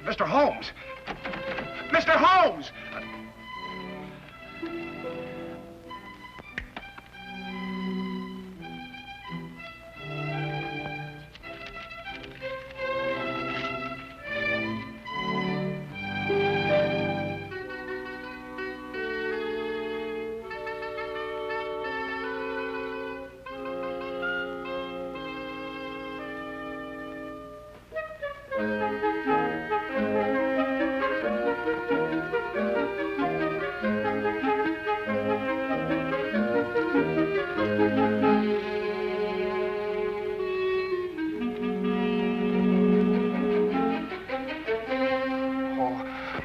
Mr. Holmes! Mr. Holmes!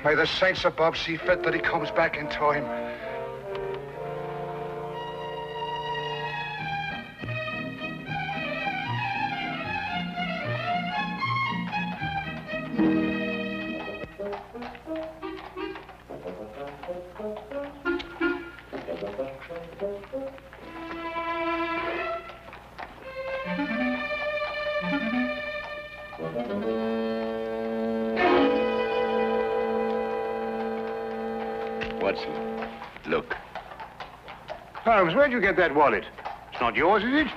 May the saints above see fit that he comes back in time. Watson, look. Holmes, where'd you get that wallet? It's not yours, is it?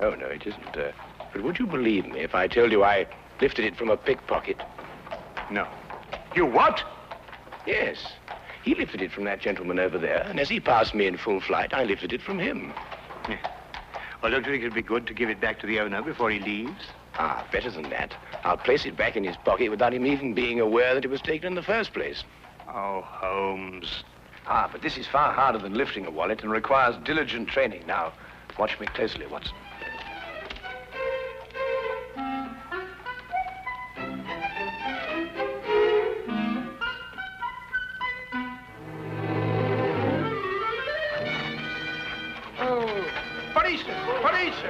Oh, no, it isn't. But would you believe me if I told you I lifted it from a pickpocket? No. You what? Yes. He lifted it from that gentleman over there, and as he passed me in full flight, I lifted it from him. Yeah. Well, don't you think it'd be good to give it back to the owner before he leaves? Ah, better than that. I'll place it back in his pocket without him even being aware that it was taken in the first place. Oh, Holmes. Ah, but this is far harder than lifting a wallet and requires diligent training. Now, watch me closely, Watson.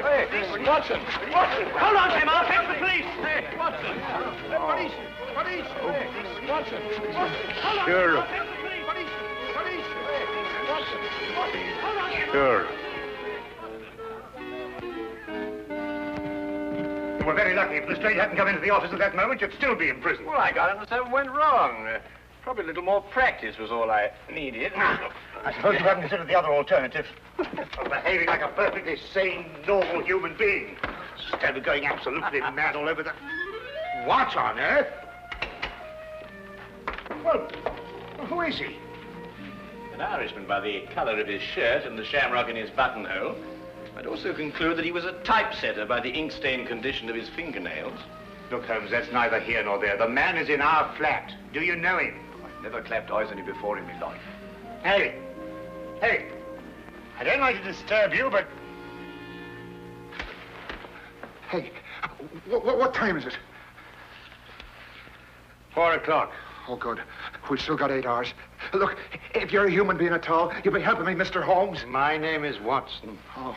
Hey, Watson! Watson! Hold on, Tim, I'll fetch the police! Hey, Watson! Police! Watson! Sure. Sure. You were very lucky. If Lestrade hadn't come into the office at that moment, you'd still be in prison. Well, I got it and something went wrong. Probably a little more practice was all I needed. I suppose you haven't considered the other alternative. Of behaving like a perfectly sane, normal human being. Instead of going absolutely mad all over the... What on earth? Well, who is he? An Irishman by the colour of his shirt and the shamrock in his buttonhole. I'd also conclude that he was a typesetter by the ink-stained condition of his fingernails. Look, Holmes, that's neither here nor there. The man is in our flat. Do you know him? I've never clapped eyes on him before in my life. Hey! Hey! I don't like to disturb you, but... Hey, what time is it? 4 o'clock. Oh, good. We've still got 8 hours. Look, if you're a human being at all, you'll be helping me, Mr. Holmes. My name is Watson. Oh.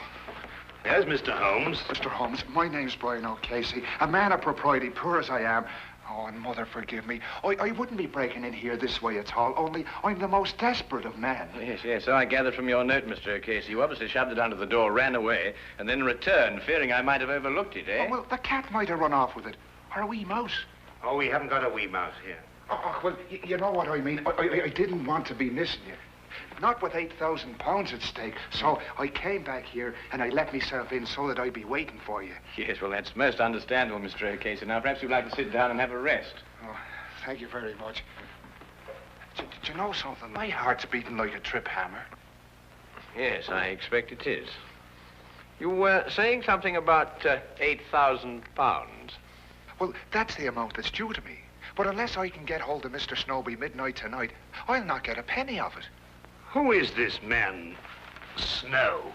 There's Mr. Holmes. Mr. Holmes, my name's Brian O'Casey, a man of propriety, poor as I am. Oh, and Mother, forgive me. I wouldn't be breaking in here this way at all, only I'm the most desperate of men. Yes, so I gathered from your note, Mr. O'Casey. You obviously shoved it under the door, ran away, and then returned, fearing I might have overlooked it, eh? Oh, well, the cat might have run off with it. Or a wee mouse. Oh, we haven't got a wee mouse here. Oh, well, you know what I mean. I didn't want to be missing you. Not with £8,000 at stake. So I came back here and I let myself in so that I'd be waiting for you. Yes, well, that's most understandable, Mr. O'Casey. Now, perhaps you'd like to sit down and have a rest. Oh, thank you very much. Did you know something? My heart's beating like a trip hammer. Yes, I expect it is. You were saying something about £8,000. Well, that's the amount that's due to me. But unless I can get hold of Mr. Snow by midnight tonight, I'll not get a penny of it. Who is this man, Snow?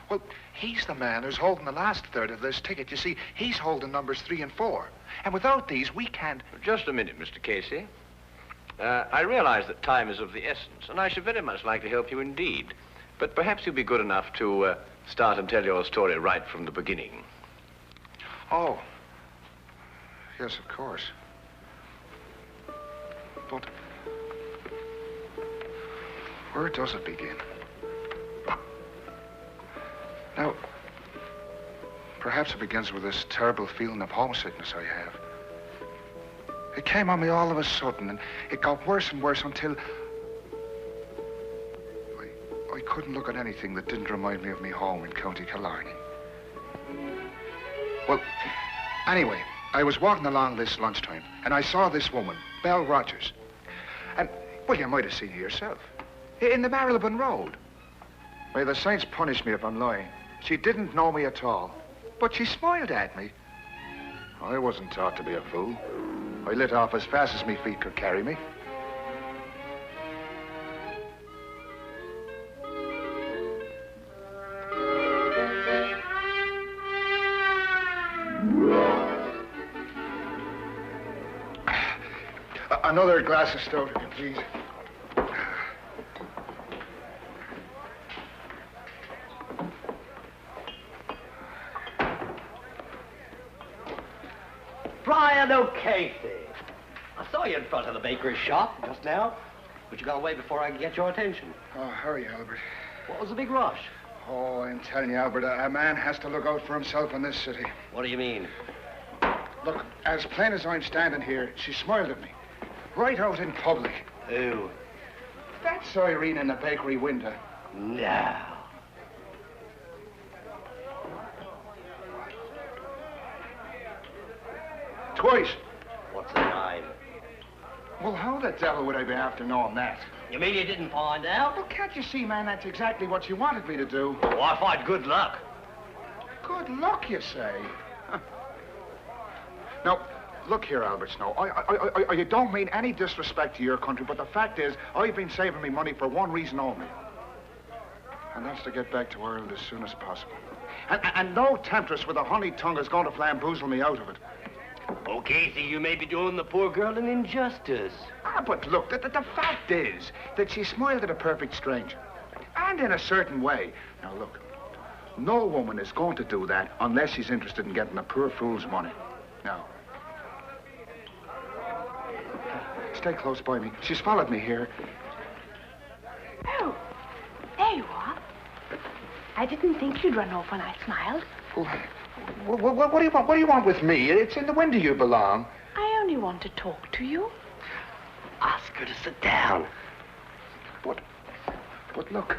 Well, he's the man who's holding the last third of this ticket. You see, he's holding numbers 3 and 4. And without these, we can't... Just a minute, Mr. Casey. I realize that time is of the essence, and I should very much like to help you indeed. But perhaps you'll be good enough to start and tell your story right from the beginning. Oh. Yes, of course. But where does it begin? Now, perhaps it begins with this terrible feeling of homesickness I have. It came on me all of a sudden, and it got worse and worse until... I couldn't look at anything that didn't remind me of me home in County Killarney. Well, anyway, I was walking along this lunchtime, and I saw this woman, Belle Rogers. And, well, you might have seen her yourself. In the Marylebone Road. May the saints punish me if I'm lying. She didn't know me at all, but she smiled at me. I wasn't taught to be a fool. I lit off as fast as me feet could carry me. Another glass of stout, if you please. Brian O'Casey. I saw you in front of the bakery shop just now, but you got away before I could get your attention. Oh, hurry, Albert. What was the big rush? Oh, I'm telling you, Albert, a man has to look out for himself in this city. What do you mean? Look, as plain as I'm standing here, she smiled at me. Right out in public. Who? That's Irene in the bakery window. No. Twice. What's the name? Well, how the devil would I be after knowing that? You mean you didn't find out? Well, can't you see, man, that's exactly what you wanted me to do. Oh, I find good luck. Good luck, you say? Huh. Now, look here, Albert Snow. I don't mean any disrespect to your country, but the fact is, I've been saving me money for one reason only. And that's to get back to Ireland as soon as possible. And no temptress with a honey tongue is going to flamboozle me out of it. O'Casey, you may be doing the poor girl an injustice. Ah, but look, the fact is that she smiled at a perfect stranger. And in a certain way. Now, look, no woman is going to do that unless she's interested in getting a poor fool's money. Now, stay close by me. She's followed me here. Oh, there you are. I didn't think you'd run off when I smiled. What do you want? What do you want with me? It's in the window you belong. I only want to talk to you. Ask her to sit down. But look,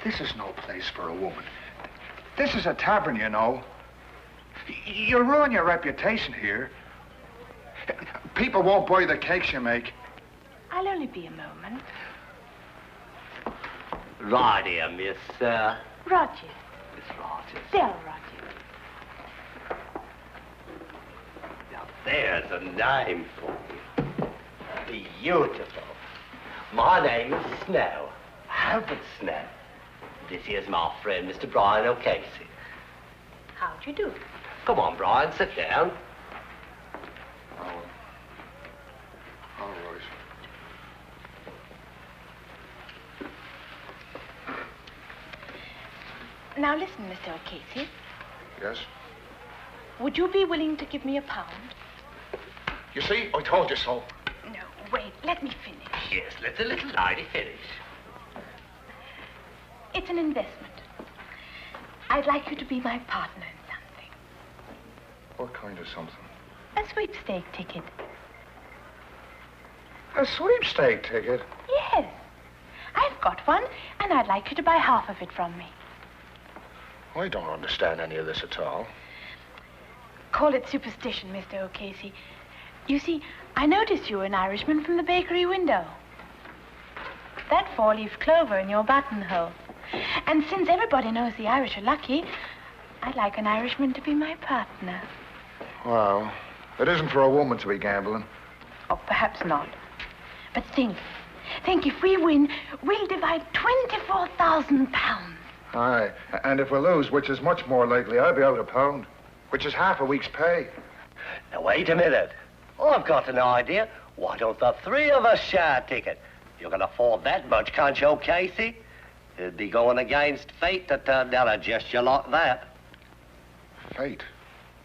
this is no place for a woman. This is a tavern, you know. You'll ruin your reputation here. People won't buy the cakes you make. I'll only be a moment. Right here, Miss, Rogers. Miss Rogers. Del Rogers. Now, there's a name for you. Beautiful. My name is Snow. Albert Snow. This here's my friend, Mr. Brian O'Casey. How'd you do? Come on, Brian, sit down. All right. Now listen, Mr. O'Casey. Yes? Would you be willing to give me £1? You see, I told you so. No, wait, let me finish. Yes, let the little lady finish. It's an investment. I'd like you to be my partner in something. What kind of something? A sweepstake ticket. A sweepstake ticket? Yes. I've got one, and I'd like you to buy half of it from me. I don't understand any of this at all. Call it superstition, Mr. O'Casey. You see, I noticed you were an Irishman from the bakery window. That four-leaf clover in your buttonhole. And since everybody knows the Irish are lucky, I'd like an Irishman to be my partner. Well, it isn't for a woman to be gambling. Oh, perhaps not. But think if we win, we'll divide £24,000. Aye, and if we lose, which is much more likely, I'll be out £1, which is half a week's pay. Now, wait a minute. I've got an idea. Why don't the three of us share a ticket? You can afford that much, can't you, O'Casey? It'd be going against fate to turn down a gesture like that. Fate?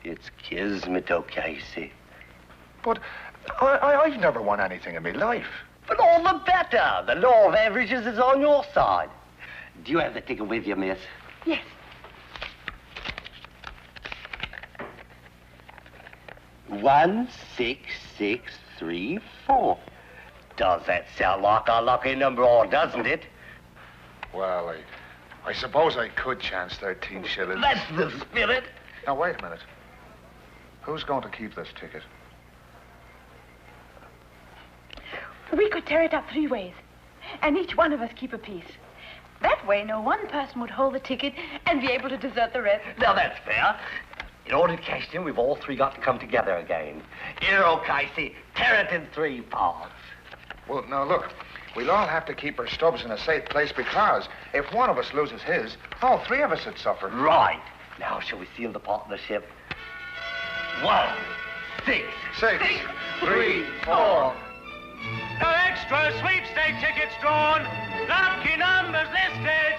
It's kismet, O'Casey. But I've never won anything in my life. But all the better. The law of averages is on your side. Do you have the ticket with you, miss? Yes. 16634. Does that sound like a lucky number, or doesn't it? Well, I suppose I could chance 13 shillings. That's the spirit. Now, wait a minute. Who's going to keep this ticket? We could tear it up 3 ways, and each one of us keep a piece. That way, no one person would hold the ticket and be able to desert the rest. Now, that's fair. In order to cash it in, we've all 3 got to come together again. Here, Casey, tear it in 3 parts. Well, now, look. We'll all have to keep our stubs in a safe place because if one of us loses his, all 3 of us would suffer. Right. Now, shall we seal the partnership? 1, 6, 6, 3, 4. Extra sweepstake tickets drawn. Lucky numbers listed.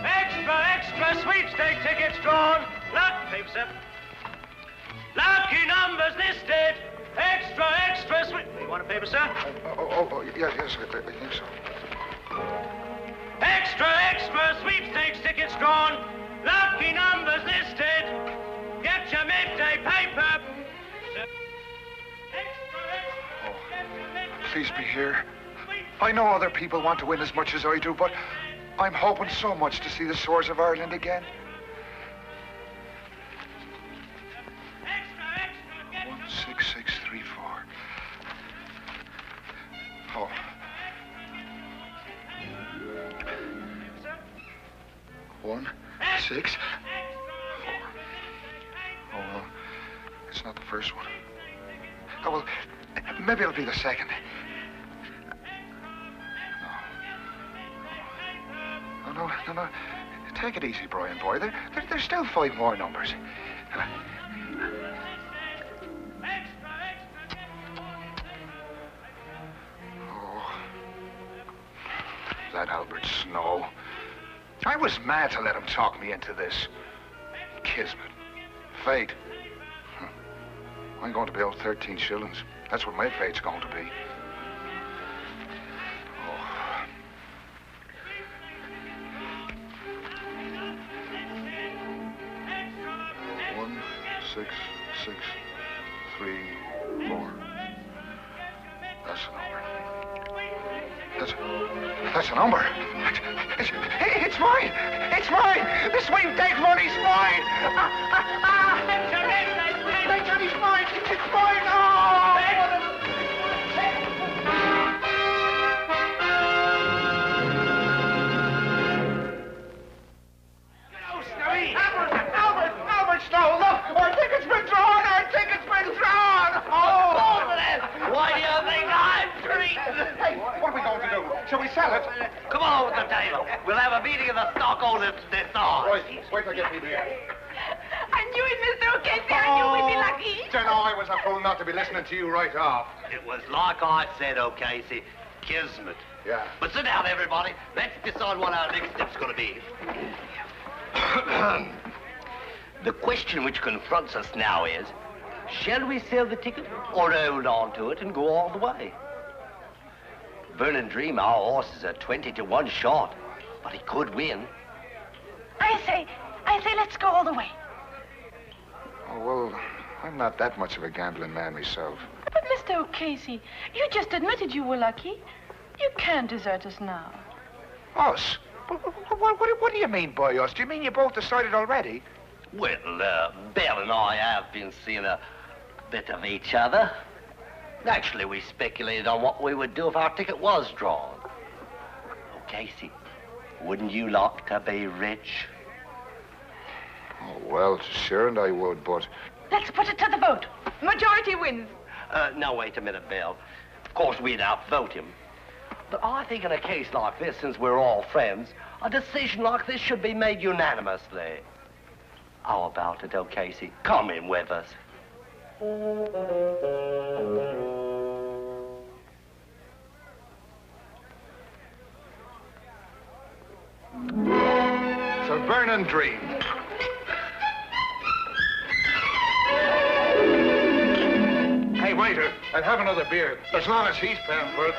Extra sweepstake tickets drawn. Paper, sir. Lucky numbers listed. Extra sweep. You want a paper, sir? Yes, I think so. Extra sweepstakes tickets drawn. Lucky numbers listed. Get your midday paper. Please be here. I know other people want to win as much as I do, but I'm hoping so much to see the shores of Ireland again. 16634. Oh. One, 6, 4. Oh, well, it's not the first one. Oh, well, maybe it'll be the second. No. Take it easy, Brian boy. There's still 5 more numbers. Oh, that Albert Snow. I was mad to let him talk me into this. Kismet. Fate. I'm going to be owed 13 shillings. That's what my fate's going to be. Oh. One, 6, 6, 3, 4. That's a number. That's a number. It's mine. It's mine. The sweepstake money's mine. It's mine. It's mine. Oh! Albert Snow, look! Our ticket's been drawn! Oh! Why do you think I'm treated? Hey, what are we going to do? Shall we sell it? Come on with the table. We'll have a meeting of the stockholders to decide. Right, wait till I get people here. I knew it, Mr. O'Casey. I knew we'd be lucky. Don't know I was a fool not to be listening to you right off. It was like I said, O'Casey. Kismet. Yeah. But sit down, everybody. Let's decide what our next step's going to be. The question which confronts us now is, shall we sell the ticket or hold on to it and go all the way? Vernon Dream, our horses are 20 to 1 shot, but he could win. I say, let's go all the way. Oh, well, I'm not that much of a gambling man myself. But, Mr. O'Casey, you just admitted you were lucky. You can't desert us now. Us? What do you mean by us? Do you mean you both decided already? Well, Belle and I have been seeing a bit of each other. Actually, we speculated on what we would do if our ticket was drawn. Oh, Casey, wouldn't you like to be rich? Oh, well, sure, and I would, but... Let's put it to the vote. Majority wins. Now, wait a minute, Belle. Of course, we'd outvote him. But I think in a case like this, since we're all friends, a decision like this should be made unanimously. How about it, O'Casey? Come in with us. It's a Vernon Dream. Hey, waiter, I'll have another beer, as long as he's paying for it.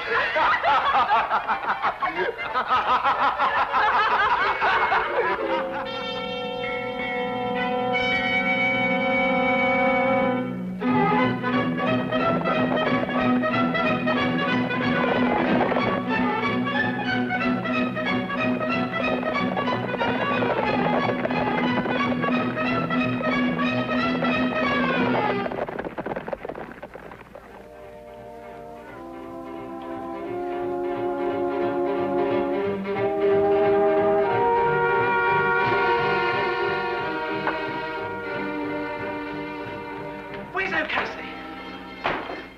Where's O'Casey?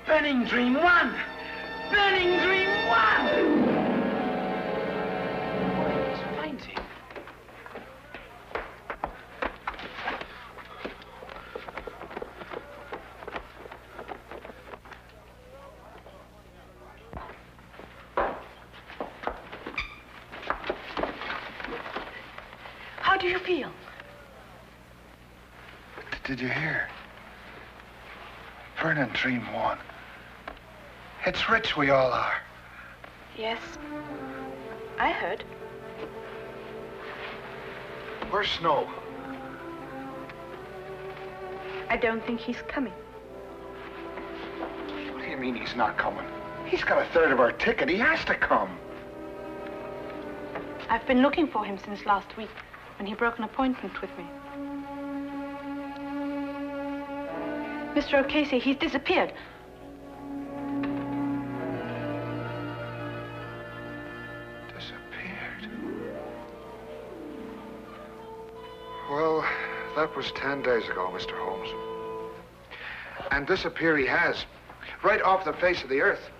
Burning Dream 1! Burning Dream 1! He's fainting. How do you feel? Did you hear? Burning Dream 1. It's rich we all are. Yes. I heard. Where's Snow? I don't think he's coming. What do you mean he's not coming? He's got a third of our ticket. He has to come. I've been looking for him since last week, when he broke an appointment with me. Mr. O'Casey, he's disappeared. Disappeared? Well, that was 10 days ago, Mr. Holmes. And disappear he has, right off the face of the earth.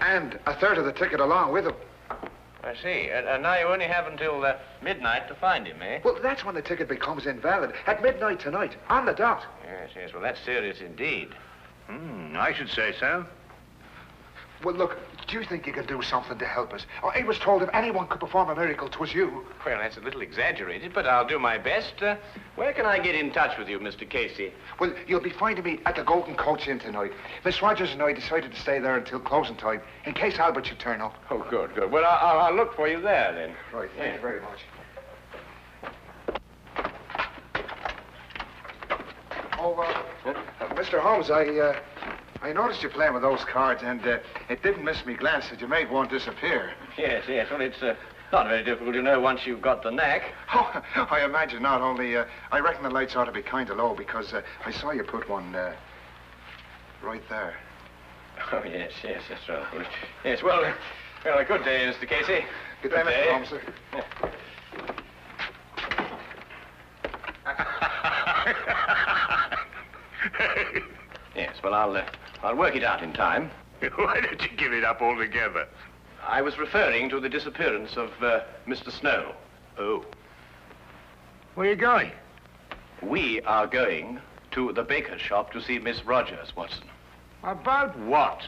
And a third of the ticket along with him. I see. And now you only have until midnight to find him, eh? Well, that's when the ticket becomes invalid. At midnight tonight, on the dot. Yes, yes. Well, that's serious indeed. I should say so. Well, look, do you think you can do something to help us? Oh, I was told if anyone could perform a miracle, 'twas you. Well, that's a little exaggerated, but I'll do my best. Where can I get in touch with you, Mr. Casey? Well, you'll be finding me at the Golden Coach Inn tonight. Miss Rogers and I decided to stay there until closing time, in case Albert should turn up. Oh, good, good. Well, I'll look for you there, then. Right, thank you very much. Mr. Holmes, I noticed you playing with those cards, and it didn't miss me glance that you made one disappear. Yes, yes. Well, it's not very difficult to know once you've got the knack. Oh, I imagine not. Only, I reckon the lights ought to be kind of low, because I saw you put one right there. Oh, yes, yes, that's right. Yes, well, a good day, Mr. Casey. Good day, Mr. Holmes, sir. Yes, well, I'll work it out in time. Why don't you give it up altogether? I was referring to the disappearance of Mr. Snow. Oh. Where are you going? We are going to the baker's shop to see Miss Rogers, Watson. About what?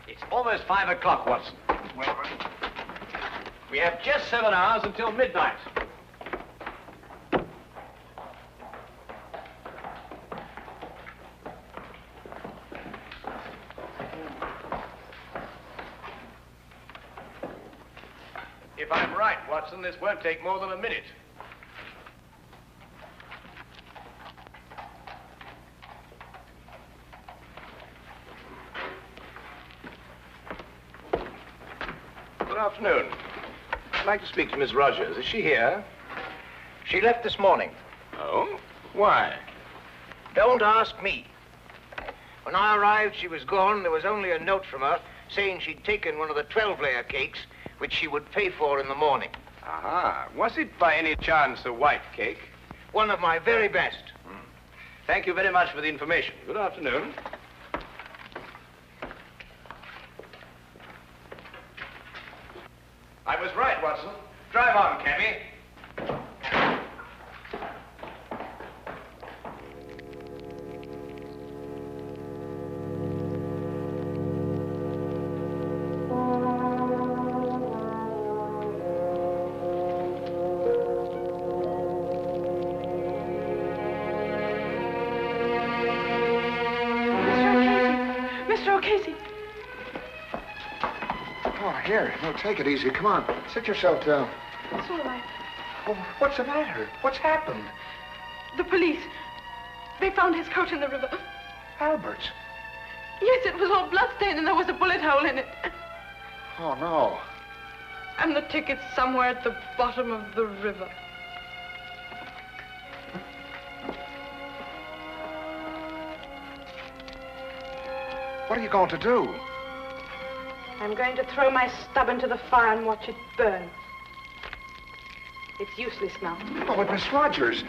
It's almost 5 o'clock, Watson. Well, We have just 7 hours until midnight. If I'm right, Watson, this won't take more than a minute. Good afternoon. I'd like to speak to Miss Rogers. Is she here? She left this morning. Oh? Why? Don't ask me. When I arrived, she was gone. There was only a note from her saying she'd taken one of the 12-layer cakes, which she would pay for in the morning. Aha. Was it by any chance a white cake? One of my very best. Thank you very much for the information. Good afternoon. I was right, Watson. Drive on, cabby. Mr. O'Casey. oh, here. No, take it easy. Come on. Sit yourself down. It's all right. Oh, what's the matter? What's happened? The police. They found his coat in the river. Albert's. Yes, it was all bloodstained and there was a bullet hole in it. Oh, no. And the ticket's somewhere at the bottom of the river. What are you going to do? I'm going to throw my stub into the fire and watch it burn. It's useless now. Oh, but Miss Rogers,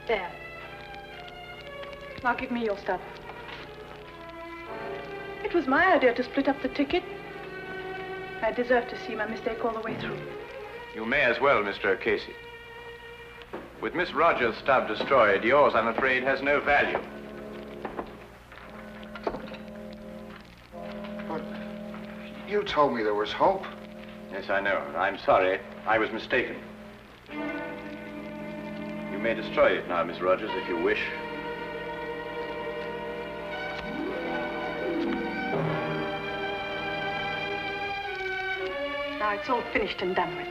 There. Now give me your stuff. It was my idea to split up the ticket. I deserve to see my mistake all the way through. You may as well, Mr. O'Casey. With Miss Rogers' stub destroyed, yours, I'm afraid, has no value. But you told me there was hope. Yes, I know. I'm sorry. I was mistaken. You may destroy it now, Miss Rogers, if you wish. Now it's all finished and done with.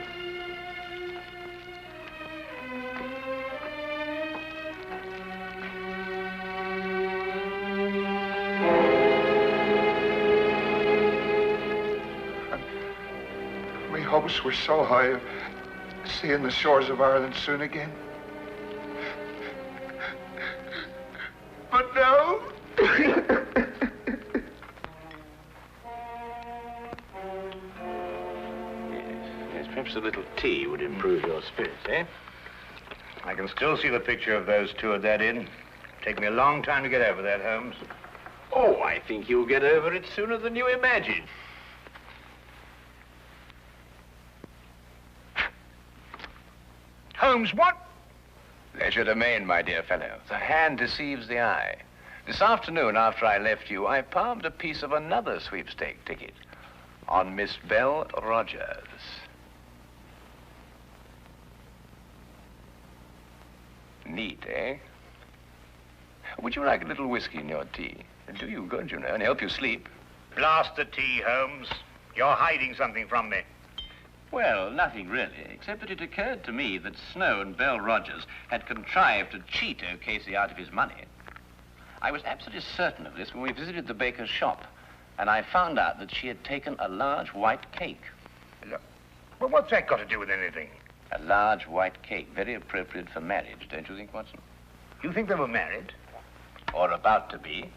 My hopes were so high of seeing the shores of Ireland soon again. But now... Yes, perhaps a little tea would improve your spirits, eh? I can still see the picture of those two at that inn. Take me a long time to get over that, Holmes. Oh, I think you'll get over it sooner than you imagine. Holmes, what? Legerdemain, my dear fellow. The hand deceives the eye. This afternoon, after I left you, I palmed a piece of another sweepstake ticket on Miss Belle Rogers. Neat, eh? Would you like a little whiskey in your tea? It'll do you good, you know, and help you sleep. Blast the tea, Holmes. You're hiding something from me. Well, nothing really, except that it occurred to me that Snow and Belle Rogers had contrived to cheat O'Casey out of his money. I was absolutely certain of this when we visited the baker's shop, and I found out that she had taken a large white cake. Well, what's that got to do with anything? A large white cake, very appropriate for marriage, don't you think, Watson? You think they were married? Or about to be.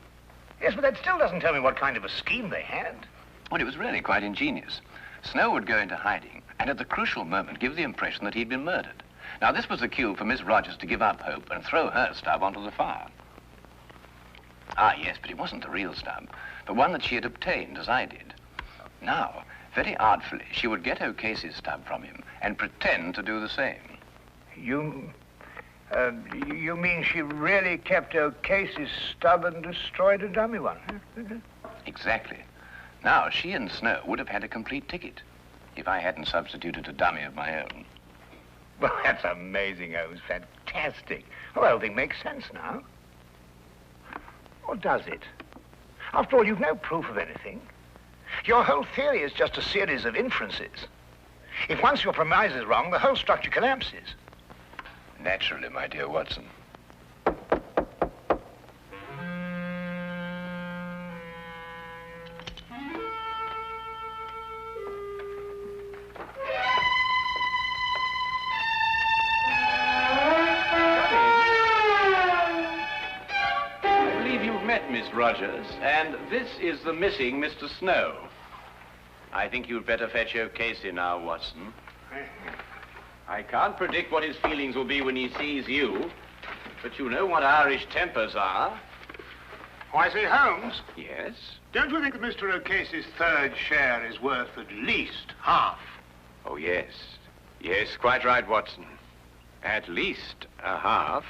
Yes, but that still doesn't tell me what kind of a scheme they had. Well, it was really quite ingenious. Snow would go into hiding, and at the crucial moment give the impression that he'd been murdered. Now, this was the cue for Miss Rogers to give up hope and throw her stub onto the fire. Ah, yes, but it wasn't the real stub, but one that she had obtained, as I did. Now, very artfully, she would get O'Casey's stub from him and pretend to do the same. You mean she really kept O'Casey's stub and destroyed a dummy one? Exactly. Now, she and Snow would have had a complete ticket if I hadn't substituted a dummy of my own. Well, that's amazing, Holmes. Fantastic. Well, the whole thing makes sense now. Or does it? After all, you've no proof of anything. Your whole theory is just a series of inferences. If once your premise is wrong, the whole structure collapses. Naturally, my dear Watson. Miss Rogers, and this is the missing Mr. Snow. I think you'd better fetch O'Casey now, Watson. I can't predict what his feelings will be when he sees you, but you know what Irish tempers are. Oh, I say, Holmes. Yes? Don't you think that Mr. O'Casey's third share is worth at least half? Oh, yes. Yes, quite right, Watson. At least a half.